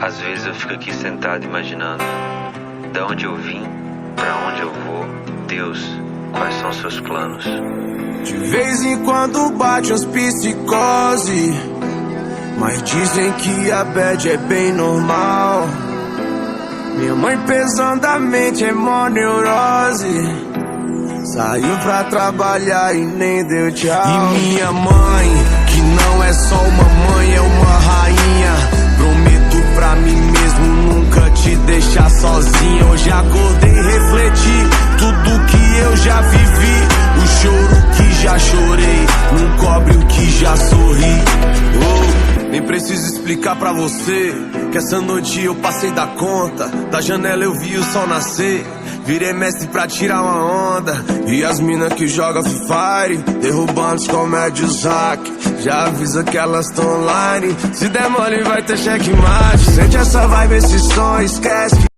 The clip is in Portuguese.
Às vezes eu fico aqui sentado imaginando da onde eu vim, pra onde eu vou. Deus, quais são seus planos? De vez em quando bate as psicose, mas dizem que a bad é bem normal. Minha mãe pesadamente é mó neurose, saiu pra trabalhar e nem deu tchau. E minha mãe, que não é só uma mãe, é uma rainha. Prometo pra mim mesmo nunca te deixar sozinha. Hoje acordei e refleti tudo que eu já vivi. O choro que já chorei não cobre o que já sorri. Oh, nem preciso explicar pra você que essa noite eu passei da conta. Da janela eu vi o sol nascer, virei mestre pra tirar uma onda. E as mina que joga Free Fire, derrubando os comédios hack. Já avisa que elas tão online, se der mole vai ter checkmate. Sente essa vibe, esse som, esquece.